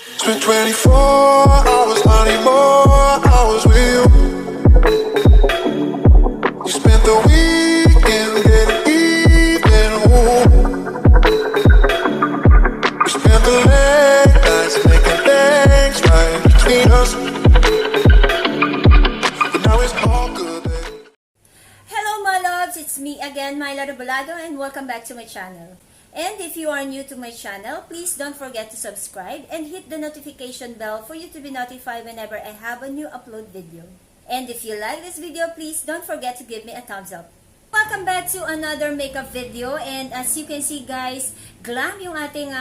It's been 24 hours, I need more hours with you. You spent the weekend getting even, ooh. We spent the late nights making things right between us. But now it's all good, baby. Hello Mylabs, it's me again, Mylabs, and welcome back to my channel. And if you are new to my channel, please don't forget to subscribe and hit the notification bell for you to be notified whenever I have a new upload video. And if you like this video, please don't forget to give me a thumbs up. Welcome back to another makeup video, and as you can see guys, glam yung ating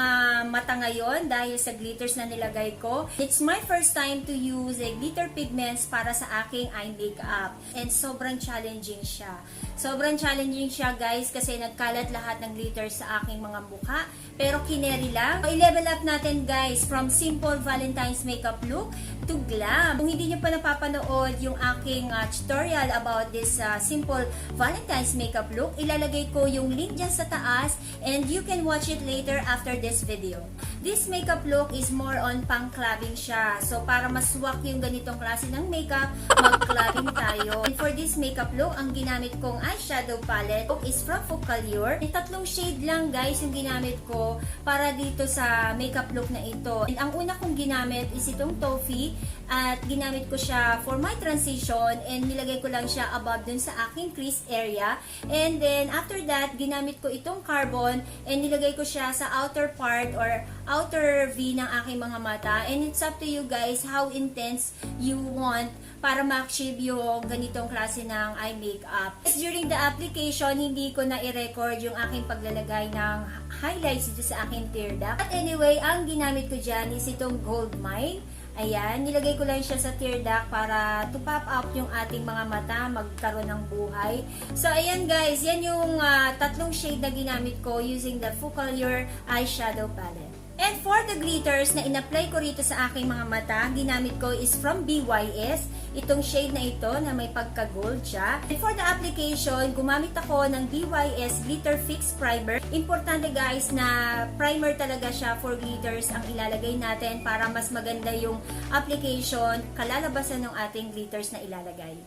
mata ngayon dahil sa glitters na nilagay ko. It's my first time to use glitter pigments para sa aking eye makeup, and sobrang challenging siya. Sobrang challenging siya guys kasi nagkalat lahat ng glitters sa aking mga mukha, pero kineri lang. I-level up natin guys from simple Valentine's makeup look to glam. Kung hindi nyo pa napapanood yung aking tutorial about this simple Valentine's makeup look, ilalagay ko yung link dyan sa taas and you can watch it later after this video. This makeup look is more on pang-clubbing siya. So para maswak yung ganitong klase ng makeup, mag-clubbing tayo. And for this makeup look, ang ginamit kong eyeshadow palette is from PICARTS. Tatlong shade lang guys yung ginamit ko para dito sa makeup look na ito. And ang una kong ginamit is itong Toffee, at ginamit ko siya for my transition and nilagay ko lang siya above dun sa aking crease area. And then after that, ginamit ko itong Carbon and nilagay ko siya sa outer part or outer V ng aking mga mata. And it's up to you guys how intense you want para ma-achieve yung ganitong klase ng eye makeup. During the application, hindi ko na i-record yung aking paglalagay ng highlights dito sa aking tear duct. But anyway, ang ginamit ko dyan is itong Gold Mine. Ayan, nilagay ko lang siya sa tear duct para to pop up yung ating mga mata, magkaroon ng buhay. So, ayan guys, yan yung tatlong shade na ginamit ko using the PICARTS eyeshadow palette. And for the glitters na in-apply ko rito sa aking mga mata, ginamit ko is from BYS. Itong shade na ito na may pagka-gold siya. And for the application, gumamit ako ng BYS Glitter Fix Primer. Importante guys na primer talaga siya for glitters ang ilalagay natin para mas maganda yung application, kalalabasan ng ating glitters na ilalagay.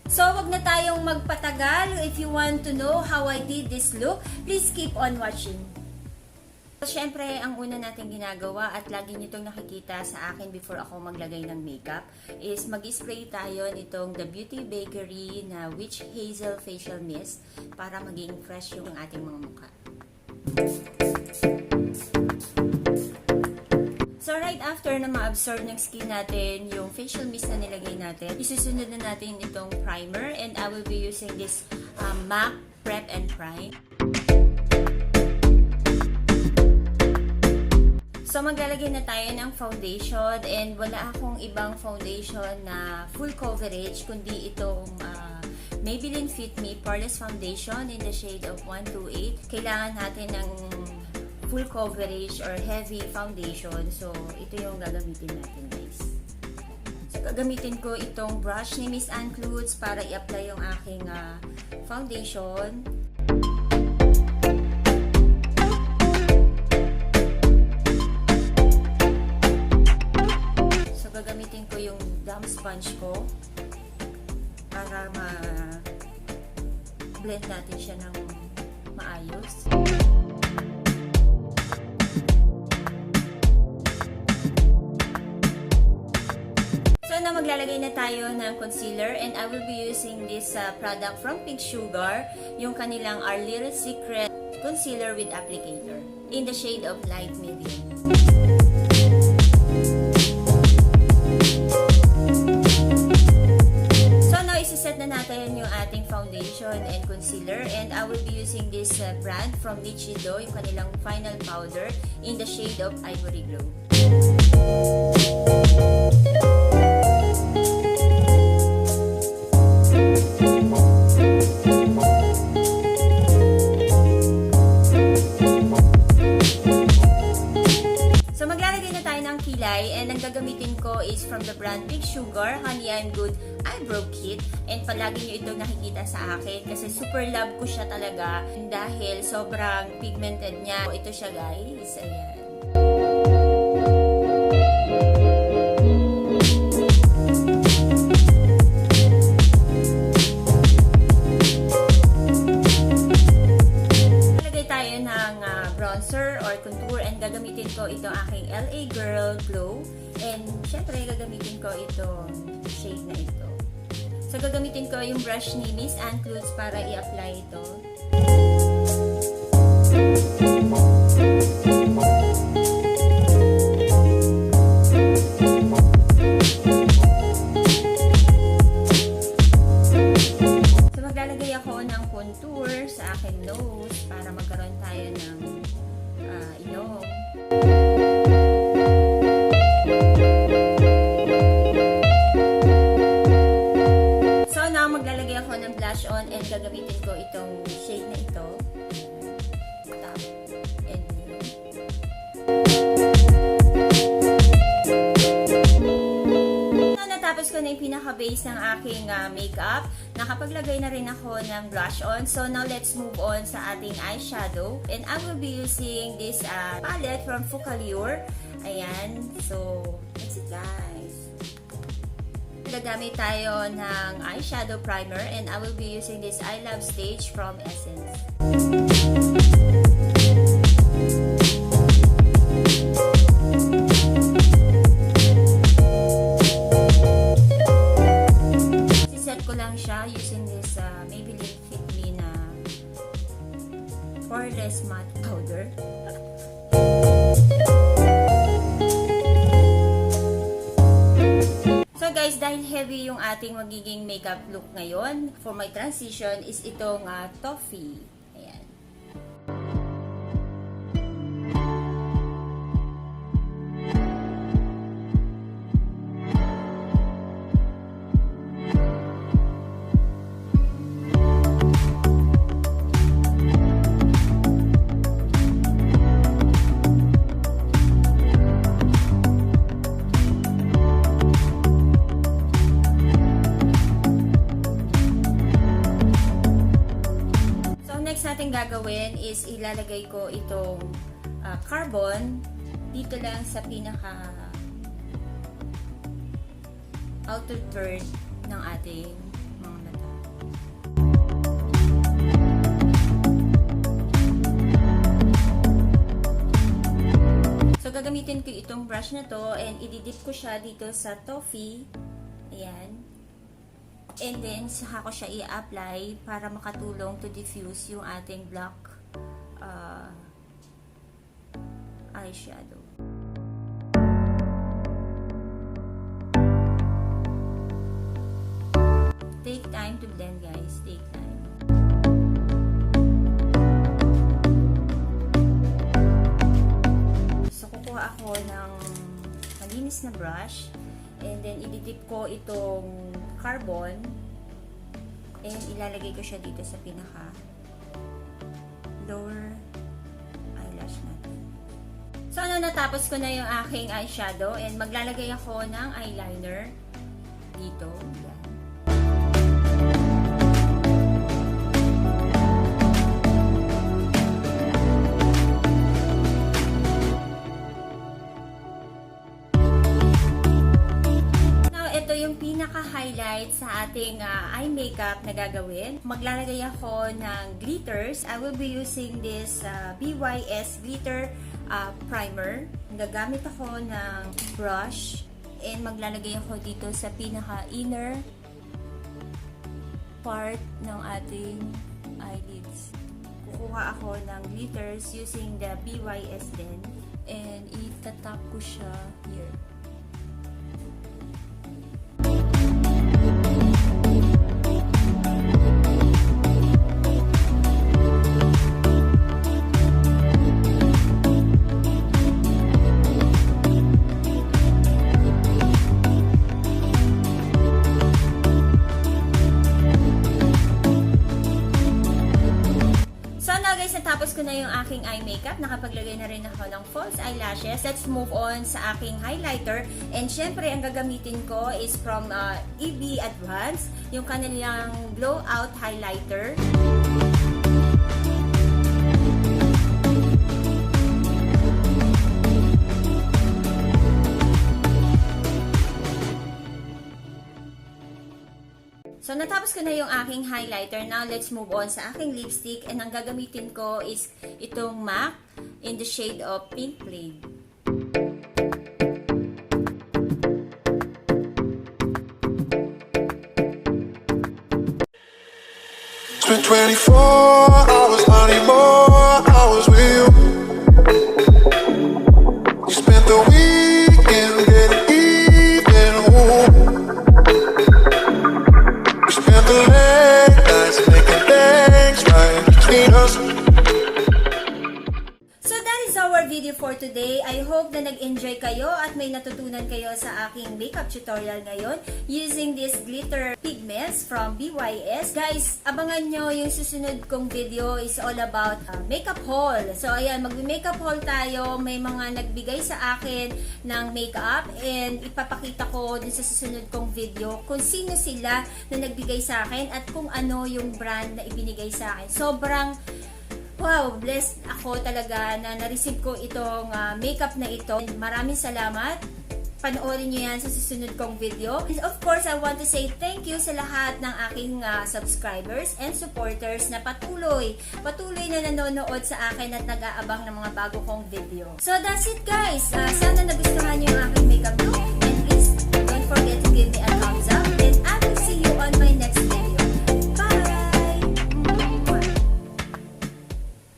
So, wag na tayong magpatagal. If you want to know how I did this look, please keep on watching. Siyempre, ang una natin ginagawa at lagi nyo itong nakikita sa akin before ako maglagay ng makeup is mag-spray tayo nitong The Beauty Bakery na Witch Hazel Facial Mist para maging fresh yung ating mga mukha. So, right after na ma-absorb ng skin natin yung facial mist na nilagay natin, isusunod na natin itong primer, and I will be using this MAC Prep and Prime. So, maglalagay na tayo ng foundation, and wala akong ibang foundation na full coverage kundi itong Maybelline Fit Me Poreless Foundation in the shade of 128. Kailangan natin ng full coverage or heavy foundation. So, ito yung gagamitin natin guys. So, gagamitin ko itong brush ni Miss Ann Klutz para i-apply yung aking foundation. Gagamitin ko yung damp sponge ko para ma-blend natin siya ng maayos. So na maglalagay na tayo ng concealer, and I will be using this product from Pink Sugar, yung kanilang Our Little Secret Concealer with Applicator in the shade of light medium. Set na natin yung ating foundation and concealer, and I will be using this brand from HUAWEI, yung kanilang final powder in the shade of Ivory Glow. So maglalagay na tayo ng kilay, and ang gagamitin ko is from the brand Pink Sugar Honey I'm Good Eyebrow Kit, and palagi nyo itong nakikita sa akin kasi super love ko siya talaga dahil sobrang pigmented niya. So, ito siya guys, ayan. gagamitin ko itong aking LA Girl Glow. And syempre, gagamitin ko itong shade na ito. So, gagamitin ko yung brush ni Miss Ann Clues para i-apply ito. So, maglalagay ako ng contour sa aking nose para magkaroon tayo ng ilong. Maglalagay ako ng blush on and gagamitin ko itong shade na ito. Top and blue. So, natapos ko na yung pinaka-base ng aking makeup. Nakapaglagay na rin ako ng blush on. So, now let's move on sa ating eyeshadow. And I will be using this palette from Focallure. Ayan. So, that's it, guys. Gagamit tayo ng eyeshadow primer and I will be using this I Love Stage from Essence. Siset ko lang siya using this Maybelline Fit Me na poreless matte powder. So guys, dahil heavy yung ating magiging makeup look ngayon, for my transition is itong toffee. Ayan. Natin gagawin is ilalagay ko itong carbon dito lang sa pinaka outer third ng ating mga mata. So gagamitin ko itong brush na to and ididip ko siya dito sa toffee. Ayan. And then, saka ko siya i-apply para makatulong to diffuse yung ating black eyeshadow. Take time to blend, guys. Take time. So, kukuha ako ng malinis na brush. And then, ididip ko itong carbon and ilalagay ko siya dito sa pinaka lower eyelash natin. So, natapos ko na yung aking eyeshadow and maglalagay ako ng eyeliner dito. Yan. Yung pinaka-highlight sa ating eye makeup na gagawin. Maglalagay ako ng glitters. I will be using this BYS glitter primer. Gagamit ako ng brush and maglalagay ako dito sa pinaka-inner part ng ating eyelids. Kukuha ako ng glitters using the BYS din and itatap ko siya here. Natapos ko na yung aking eye makeup. Nakapaglagay na rin ako ng false eyelashes. Let's move on sa aking highlighter. And syempre, ang gagamitin ko is from EB Advance, yung kanilang Glow Out Highlighter. So, natapos ko na yung aking highlighter. Now, let's move on sa aking lipstick. And ang gagamitin ko is itong MAC in the shade of Pink Plaid. 24 hours, I need more hours with you. You spent the weekend getting even. Ooh. We spent the late nights making things right between us. So that is our video for today. I hope na nag-enjoy kayo at may natutunan kayo sa aking makeup tutorial ngayon using this glitter pigments from BYS. Guys, abangan nyo yung susunod kong video is all about makeup haul. So ayan, mag-makeup haul tayo. May mga nagbigay sa akin ng makeup and ipapakita ko din sa susunod kong video kung sino sila na nagbigay sa akin at kung ano yung brand na ibinigay sa akin. Sobrang wow, blessed ako talaga na na-receive ko itong makeup na ito. Maraming salamat. Panoorin nyo yan sa susunod kong video. And of course, I want to say thank you sa lahat ng aking subscribers and supporters na patuloy na nanonood sa akin at nag-aabang ng mga bago kong video. So that's it guys. Sana